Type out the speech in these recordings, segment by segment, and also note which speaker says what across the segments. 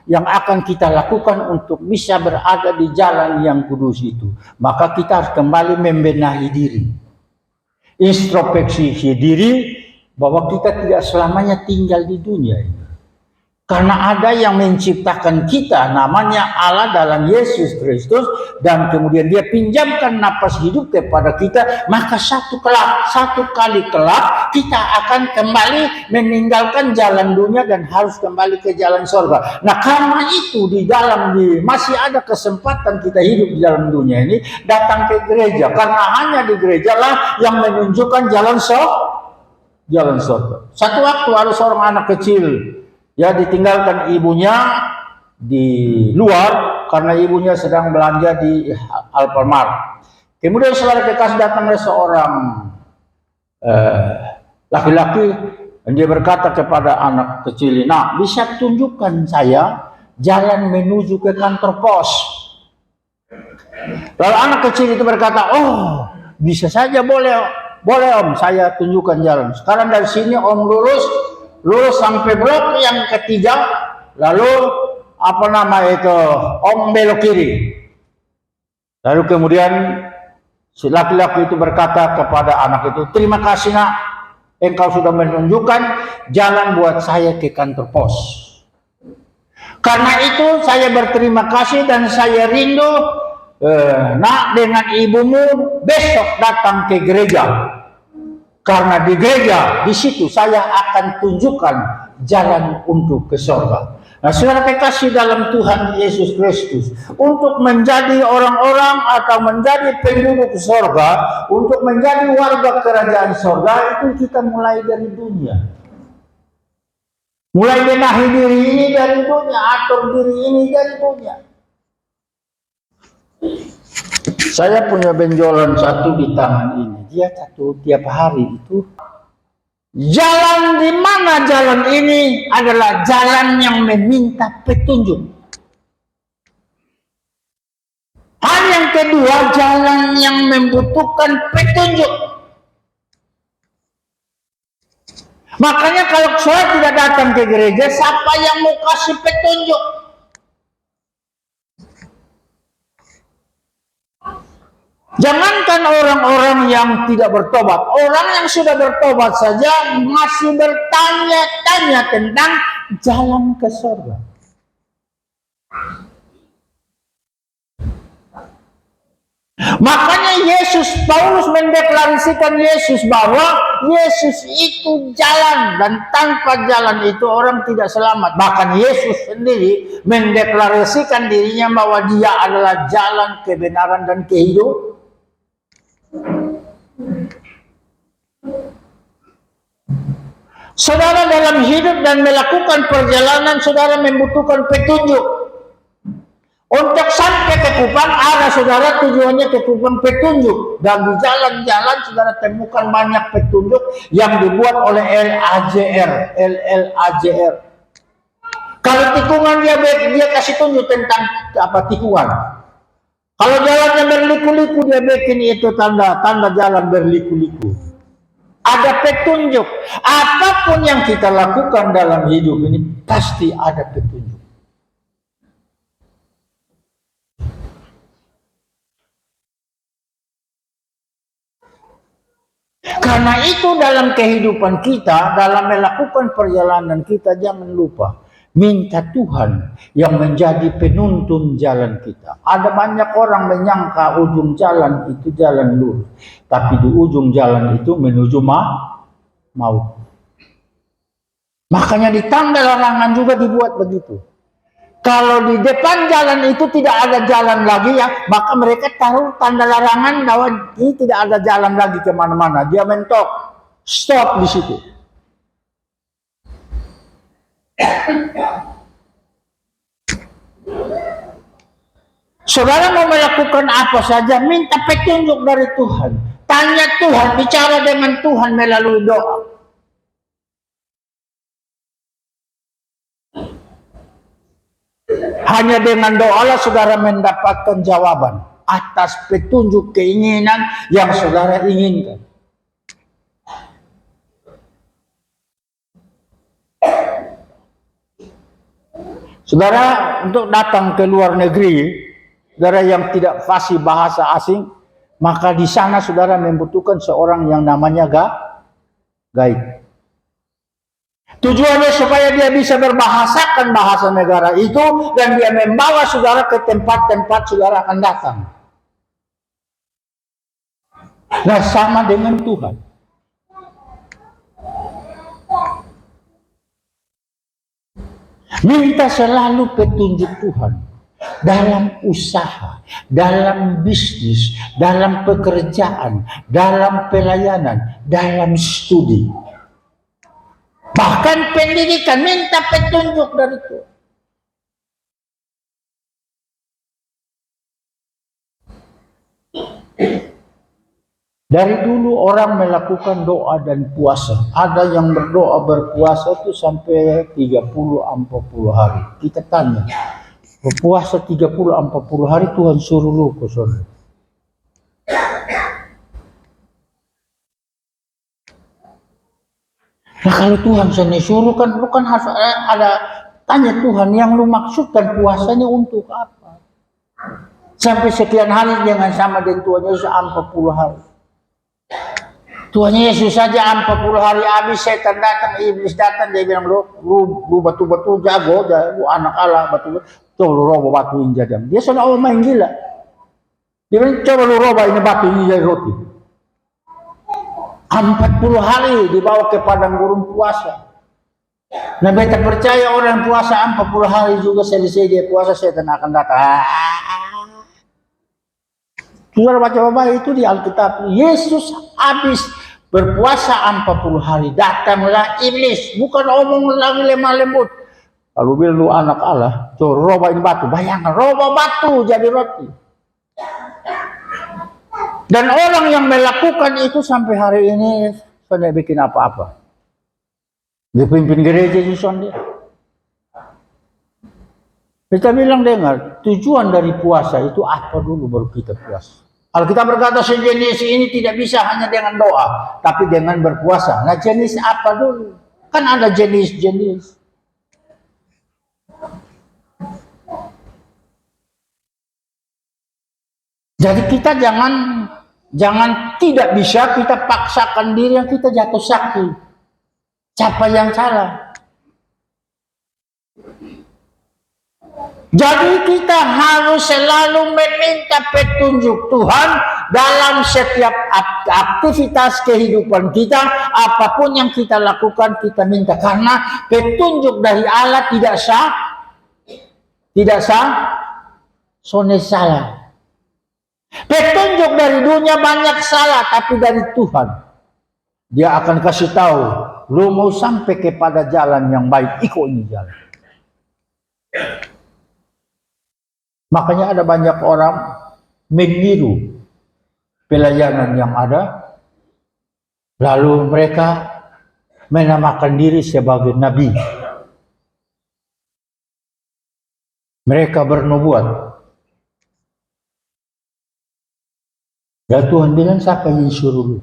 Speaker 1: yang akan kita lakukan untuk bisa berada di jalan yang kudus itu? Maka kita harus kembali membenahi diri, introspeksi diri, bahwa kita tidak selamanya tinggal di dunia ini. Karena ada yang menciptakan kita, namanya Allah dalam Yesus Kristus, dan kemudian dia pinjamkan napas hidup kepada kita, maka satu kali kelak kita akan kembali meninggalkan jalan dunia dan harus kembali ke jalan surga. Nah, karena itu masih ada kesempatan kita hidup di dalam dunia ini, datang ke gereja, karena hanya di gereja lah yang menunjukkan jalan surga. Satu waktu ada seorang anak kecil, ya, ditinggalkan ibunya di luar karena ibunya sedang belanja di Alfamart. Kemudian saudara kekasih, datanglah seorang laki-laki, dan dia berkata kepada anak kecil, "Nah, bisa tunjukkan saya jalan menuju ke kantor pos?" Lalu anak kecil itu berkata, "Oh, bisa saja, boleh om, saya tunjukkan jalan. Sekarang dari sini om lurus sampai blok yang ketiga, lalu om belok kiri." Lalu kemudian si laki-laki itu berkata kepada anak itu, "Terima kasih nak, engkau sudah menunjukkan jalan buat saya ke kantor pos. Karena itu saya berterima kasih dan saya rindu nak dengan ibumu besok datang ke gereja. Karena di gereja, di situ saya akan tunjukkan jalan untuk ke surga." Nah, saudara kekasih dalam Tuhan Yesus Kristus, untuk menjadi orang-orang atau menjadi penduduk surga, untuk menjadi warga kerajaan surga, itu kita mulai dari dunia. Mulai benahi diri ini dari dunia, atur diri ini dari dunia. Saya punya benjolan satu di tangan ini. Dia satu tiap hari itu. Jalan di mana jalan ini adalah jalan yang meminta petunjuk. Hal yang kedua, jalan yang membutuhkan petunjuk. Makanya kalau saya tidak datang ke gereja, siapa yang mau kasih petunjuk? Jangankan orang-orang yang tidak bertobat, orang yang sudah bertobat saja masih bertanya-tanya tentang jalan ke surga. Makanya Paulus mendeklarasikan Yesus bahwa Yesus itu jalan, dan tanpa jalan itu orang tidak selamat. Bahkan Yesus sendiri mendeklarasikan dirinya bahwa dia adalah jalan, kebenaran, dan kehidupan. Saudara dalam hidup dan melakukan perjalanan, saudara membutuhkan petunjuk. Untuk sampai ke Kupang, saudara tujuannya ke Kupang petunjuk. Dan di jalan-jalan saudara temukan banyak petunjuk yang dibuat oleh LLAJR. Kalau tikungan dia kasih tunjuk tentang tikungan. Kalau jalannya berliku-liku, dia bikin itu tanda jalan berliku-liku. Ada petunjuk. Apapun yang kita lakukan dalam hidup ini pasti ada petunjuk. Karena itu dalam kehidupan kita, dalam melakukan perjalanan kita, jangan lupa minta Tuhan yang menjadi penuntun jalan kita. Ada banyak orang menyangka ujung jalan itu jalan lurus, tapi di ujung jalan itu menuju maut. Makanya di tanda larangan juga dibuat begitu. Kalau di depan jalan itu tidak ada jalan lagi, ya, maka mereka taruh tanda larangan bahwa ini tidak ada jalan lagi kemana-mana. Dia mentok, stop di situ. Saudara mau melakukan apa saja, minta petunjuk dari Tuhan. Tanya Tuhan, bicara dengan Tuhan melalui doa. Hanya dengan doalah saudara mendapatkan jawaban atas petunjuk keinginan yang saudara inginkan. Saudara, untuk datang ke luar negeri, saudara yang tidak fasih bahasa asing, maka di sana saudara membutuhkan seorang yang namanya guide. Tujuannya supaya dia bisa berbahasakan bahasa negara itu dan dia membawa saudara ke tempat-tempat saudara akan datang. Nah, sama dengan Tuhan. Minta selalu petunjuk Tuhan dalam usaha, dalam bisnis, dalam pekerjaan, dalam pelayanan, dalam studi. Bahkan pendidikan, minta petunjuk dari Tuhan. Dari dulu orang melakukan doa dan puasa. Ada yang berdoa berpuasa itu sampai 30-40 hari. Kita tanya, berpuasa 30-40 hari Tuhan suruh lu ke sana. Nah kalau Tuhan sana suruh kan lu kan harus ada tanya Tuhan yang lu maksudkan puasanya untuk apa? Sampai sekian hari jangan sama dengan Tuhan Yesus 40 hari. Tuhan Yesus saja 40 hari habis setan datang, iblis datang, dia bilang lu betul-betul jago, lu anak Allah betul-betul, coba lu roba batu ini jadi. Dia sudah main gila. Dia bilang coba lu roba ini batu ini jadi roti. 40 hari dibawa ke padang gurun puasa. Nah beta percaya orang puasa 40 hari juga selesai dia puasa setan akan datang. Saudara baca-baca itu di Alkitab, Yesus habis berpuasa 40 hari, datanglah iblis, bukan omong lagi lemah lembut. Lalu bilang lu anak Allah, coba roba ini batu, bayangkan roba batu jadi roti. Dan orang yang melakukan itu sampai hari ini sudah bikin apa-apa. Dia pimpin gereja di sana dia. Kita bilang dengar, tujuan dari puasa itu apa dulu baru kita puasa. Alkitab berkata sejenis ini tidak bisa hanya dengan doa, tapi dengan berpuasa. Nah jenis apa dulu? Kan ada jenis-jenis. Jadi kita jangan tidak bisa kita paksakan diri yang kita jatuh sakit. Siapa yang salah? Jadi kita harus selalu meminta petunjuk Tuhan dalam setiap aktivitas kehidupan kita, apapun yang kita lakukan kita minta, karena petunjuk dari Allah tidak soalnya salah. Petunjuk dari dunia banyak salah, tapi dari Tuhan dia akan kasih tahu, lu mau sampai kepada jalan yang baik, ikut ini jalan. Makanya ada banyak orang meniru pelayanan yang ada, lalu mereka menamakan diri sebagai nabi. Mereka bernubuat. Dan Tuhan bilang siapa yang suruh lu?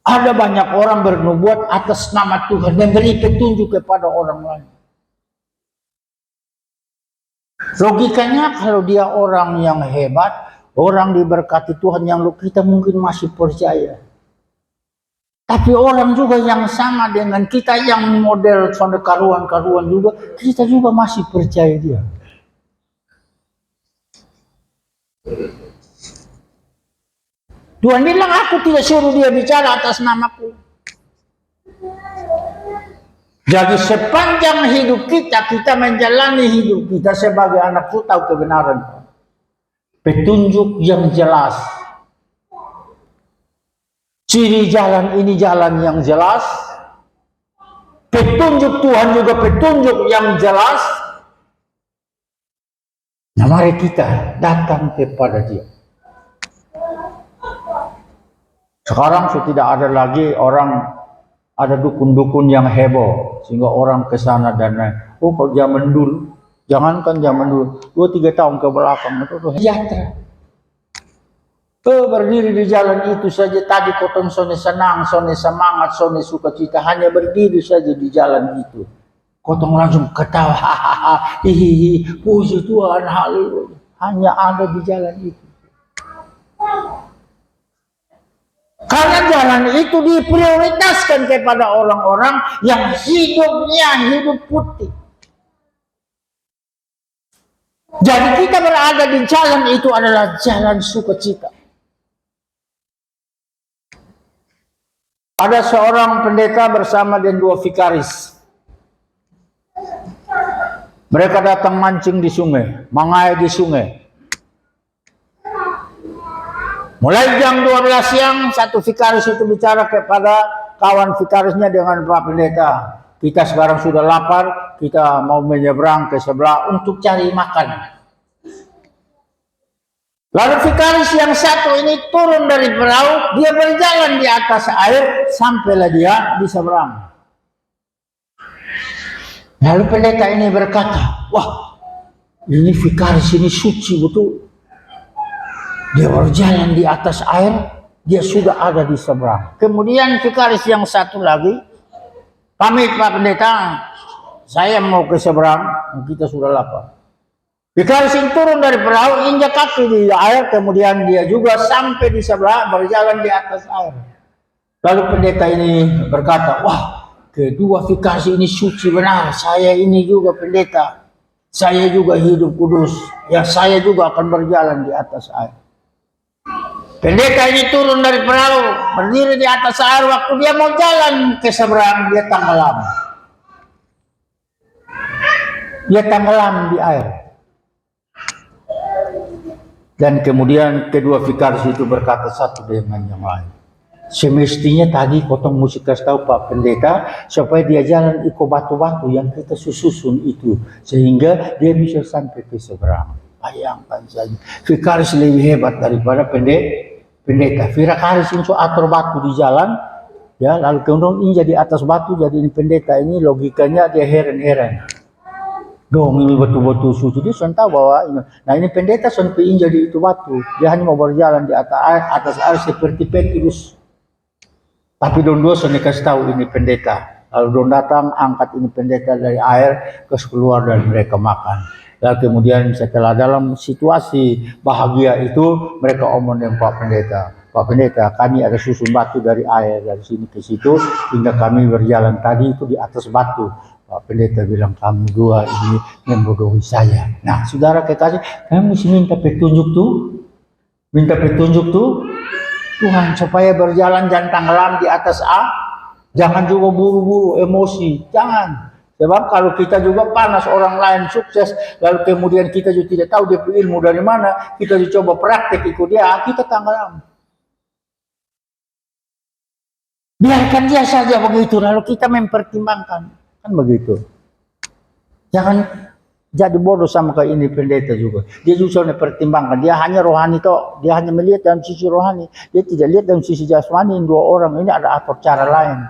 Speaker 1: Ada banyak orang bernubuat atas nama Tuhan dan beri petunjuk kepada orang lain. Logikanya kalau dia orang yang hebat, orang diberkati Tuhan yang kita mungkin masih percaya. Tapi orang juga yang sama dengan kita yang model sonde karuan-karuan juga, kita juga masih percaya dia. Tuhan bilang aku tidak suruh dia bicara atas namaku. Jadi sepanjang hidup kita menjalani hidup kita sebagai anak Tuhan tahu kebenaran. Petunjuk yang jelas. Ciri jalan ini jalan yang jelas. Petunjuk Tuhan juga petunjuk yang jelas. Nah mari kita datang kepada dia. Sekarang sudah tidak ada lagi ada dukun-dukun yang heboh sehingga orang ke sana dan lain. Oh kalau zaman dulu, jangankan zaman dulu, 2-3 tahun ke belakang itu sejahtera. Berdiri di jalan itu saja tadi kotong sone senang, sone semangat, sone sukacita, hanya berdiri saja di jalan itu. Kotong langsung ketawa, hahaha, hihihi, puji Tuhan, haleluya. Hanya ada di jalan itu. Karena jalan itu diprioritaskan kepada orang-orang yang hidupnya hidup putih. Jadi kita berada di jalan itu adalah jalan sukacita. Ada seorang pendeta bersama dengan 2 vikaris. Mereka datang mancing di sungai, mangai di sungai. Mulai jam 12 siang, satu vikaris itu bicara kepada kawan vikarisnya dengan Pak Pendeta. Kita sekarang sudah lapar, kita mau menyeberang ke sebelah untuk cari makan. Lalu vikaris yang satu ini turun dari perahu, dia berjalan di atas air, sampailah dia di seberang. Lalu pendeta ini berkata, wah, ini vikaris ini suci betul. Dia berjalan di atas air, dia sudah ada di seberang. Kemudian vikaris yang satu lagi, pamit Pak Pendeta, saya mau ke seberang, kita sudah lapar. Vikaris yang turun dari perahu, injak kaki di air, kemudian dia juga sampai di seberang, berjalan di atas air. Lalu pendeta ini berkata, wah, kedua vikaris ini suci benar, saya ini juga pendeta, saya juga hidup kudus, ya saya juga akan berjalan di atas air. Pendeta ini turun dari perahu, berdiri di atas air, waktu dia mau jalan ke seberang, dia tenggelam. Dia tenggelam di air. Dan kemudian kedua vikaris itu berkata satu dengan yang lain. Semestinya tadi kotong mesti kasih tahu Pak Pendeta supaya dia jalan ikut batu-batu yang kita susun itu, sehingga dia bisa sampai ke seberang. Bayangkan saja, vikaris lebih hebat daripada pendeta. Vikaris itu atur batu di jalan, ya, lalu kemudian ini jadi atas batu, jadi ini pendeta ini logikanya dia heran-heran. Dong ini betul-betul suci, dia sudah tahu bahwa ini. Nah ini pendeta sudah jadi itu batu, dia hanya mau berjalan di atas air seperti Petrus. Tapi don dua sudah kasih tahu ini pendeta. Lalu don datang angkat ini pendeta dari air, terus keluar dan mereka makan. Lalu kemudian setelah dalam situasi bahagia itu mereka omong dengan Pak Pendeta. Pak Pendeta, kami ada susun batu dari air dari sini ke situ hingga kami berjalan tadi itu di atas batu. Pak Pendeta bilang kamu dua ini membodohi saya. Nah, saudara kekasih, kamu mesti minta petunjuk tuh, Tuhan supaya berjalan jangan tenggelam di atas jangan juga buru-buru emosi, jangan. Sebab kalau kita juga panas orang lain sukses, lalu kemudian kita juga tidak tahu dia ilmu dari mana, kita coba praktek ikut dia, kita tenggelam. Biarkan dia saja begitu, lalu kita mempertimbangkan, kan begitu. Jangan jadi bodoh sama kayak ini pendeta juga. Dia juga mempertimbangkan, dia hanya rohani toh, dia hanya melihat dalam sisi rohani, dia tidak lihat dalam sisi jasmani. Dua orang ini ada atur cara lain.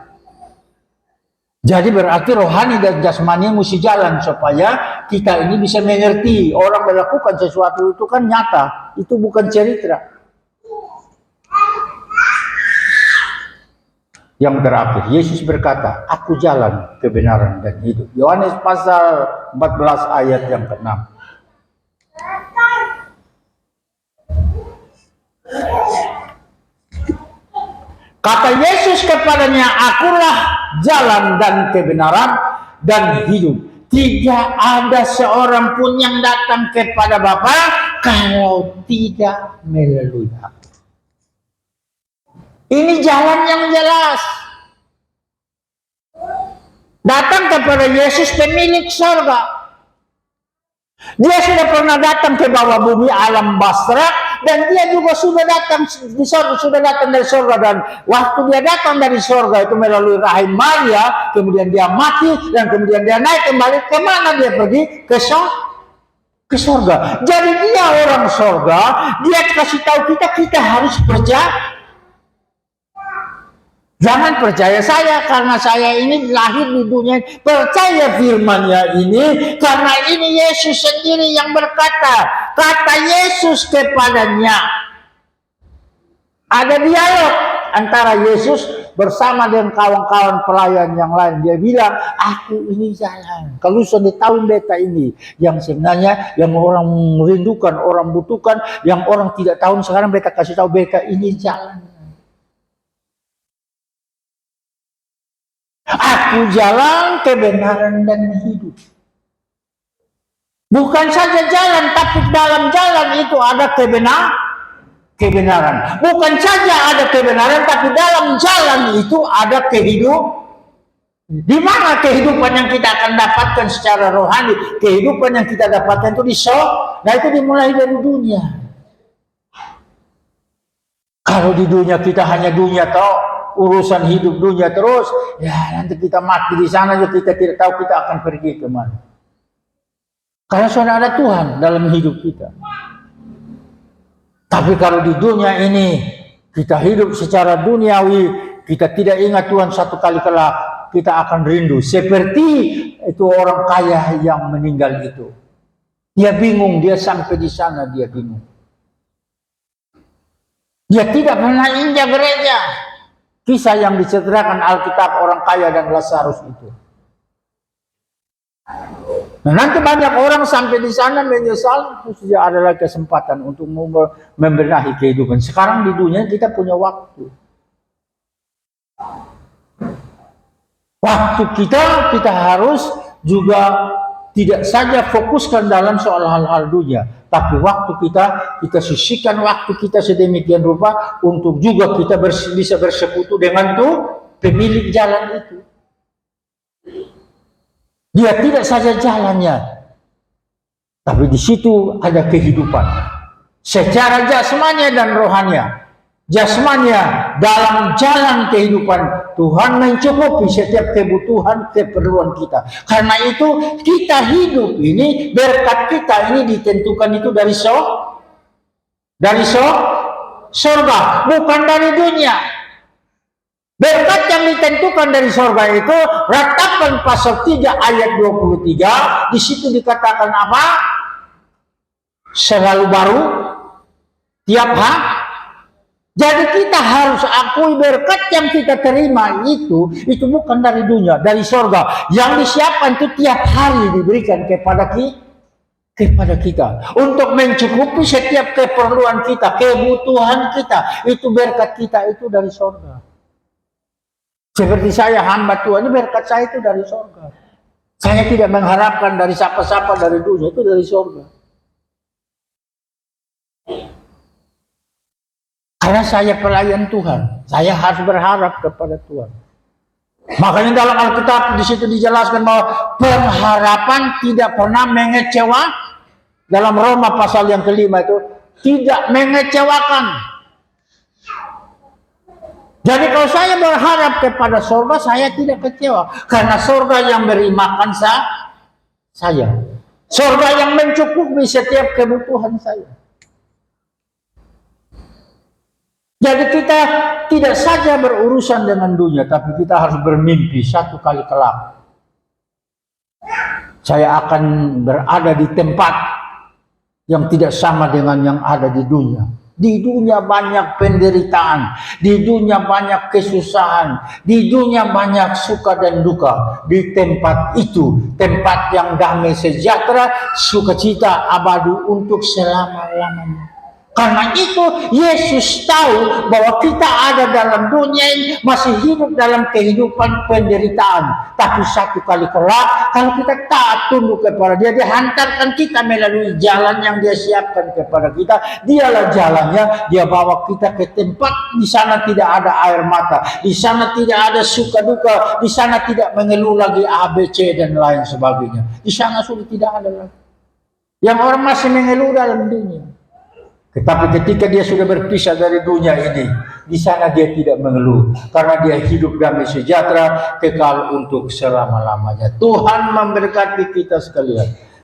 Speaker 1: Jadi berarti rohani dan jasmani mesti jalan supaya kita ini bisa mengerti orang melakukan sesuatu itu kan nyata, itu bukan cerita. Yang terakhir, Yesus berkata, aku jalan kebenaran dan hidup. Yohanes pasal 14 ayat yang ke-6. Kata Yesus kepadanya, akulah jalan dan kebenaran dan hidup. Tidak ada seorang pun yang datang kepada Bapa kalau tidak melalui aku. Ini jalan yang jelas. Datang kepada Yesus pemilik surga. Dia sudah pernah datang ke bawah bumi alam basra dan dia juga sudah datang di surga, sudah datang dari surga, dan waktu dia datang dari surga itu melalui rahim Maria, kemudian dia mati dan kemudian dia naik kembali. Kemana dia pergi? Ke surga. Jadi dia orang surga, dia kasih tahu kita harus percaya. Jangan percaya saya karena saya ini lahir di dunia. Percaya firman-Nya ini karena ini Yesus sendiri yang berkata. Kata Yesus kepadanya. Ada dialog antara Yesus bersama dengan kawan-kawan pelayan yang lain. Dia bilang, aku ini jalan. Kalau sudah tahun beta ini, yang sebenarnya yang orang merindukan, orang butuhkan, yang orang tidak tahu sekarang beta kasih tahu beta ini jalan. Aku jalan kebenaran dan hidup. Bukan saja jalan, tapi dalam jalan itu ada kebenaran. Bukan saja ada kebenaran, tapi dalam jalan itu ada kehidupan. Di mana kehidupan yang kita akan dapatkan secara rohani? Kehidupan yang kita dapatkan itu di sorga. Nah, itu dimulai dari dunia. Kalau di dunia kita hanya dunia toh, urusan hidup dunia terus, ya nanti kita mati di sana juga kita tidak tahu kita akan pergi kemana. Karena sudah ada Tuhan dalam hidup kita. Tapi kalau di dunia ini kita hidup secara duniawi, kita tidak ingat Tuhan satu kali kelak, kita akan rindu. Seperti itu orang kaya yang meninggal itu. Dia bingung, dia sampai di sana dia bingung. Dia tidak pernah injak gereja. Kisah yang diceritakan Alkitab orang kaya dan Lazarus itu. Nah, nanti banyak orang sampai di sana menyesal, terus dia adalah kesempatan untuk membenahi kehidupan. Sekarang di dunia kita punya waktu. Waktu kita harus juga tidak saja fokuskan dalam soal hal-hal dunia, tapi waktu kita sisihkan waktu kita sedemikian rupa untuk juga kita bisa bersekutu dengan tuh pemilik jalan itu. Dia tidak saja jalannya, tapi di situ ada kehidupan secara jasmania dan rohania. Jasmania dalam jalan kehidupan Tuhan mencukupi setiap kebutuhan keperluan kita. Karena itu kita hidup ini, berkat kita ini ditentukan itu dari sorga, bukan dari dunia. Berkat yang ditentukan dari sorga itu, Ratapan pasal 3 ayat 23, di situ dikatakan apa? Selalu baru tiap hari. Jadi kita harus akui berkat yang kita terima itu bukan dari dunia, dari sorga. Yang disiapkan itu tiap hari diberikan kepada kita. Untuk mencukupi setiap keperluan kita, kebutuhan kita. Itu berkat kita itu dari sorga. Seperti saya hamba Tuhan, ini berkat saya itu dari sorga. Saya tidak mengharapkan dari siapa-siapa dari dunia, itu dari sorga. Karena saya pelayan Tuhan, saya harus berharap kepada Tuhan. Makanya dalam Alkitab di situ dijelaskan bahwa pengharapan tidak pernah mengecewa. Dalam Roma pasal yang kelima itu tidak mengecewakan. Jadi kalau saya berharap kepada surga, saya tidak kecewa. Karena surga yang beri makan saya. Surga yang mencukupi setiap kebutuhan saya. Jadi kita tidak saja berurusan dengan dunia, tapi kita harus bermimpi satu kali kelak. Saya akan berada di tempat yang tidak sama dengan yang ada di dunia. Di dunia banyak penderitaan, di dunia banyak kesusahan, di dunia banyak suka dan duka. Di tempat itu, tempat yang damai sejahtera, sukacita abadi untuk selama-lamanya. Karena itu Yesus tahu bahwa kita ada dalam dunia ini masih hidup dalam kehidupan penderitaan. Tapi satu kali kelak kalau kita taat tunduk kepada Dia, Dia hantarkan kita melalui jalan yang Dia siapkan kepada kita. Dialah jalannya, Dia bawa kita ke tempat di sana tidak ada air mata, di sana tidak ada suka duka, di sana tidak mengeluh lagi ABC dan lain sebagainya. Di sana sudah tidak ada lagi. Yang orang masih mengeluh dalam dunia. Tetapi ketika dia sudah berpisah dari dunia ini, di sana dia tidak mengeluh. Karena dia hidup damai sejahtera, kekal untuk selama-lamanya. Tuhan memberkati kita sekalian.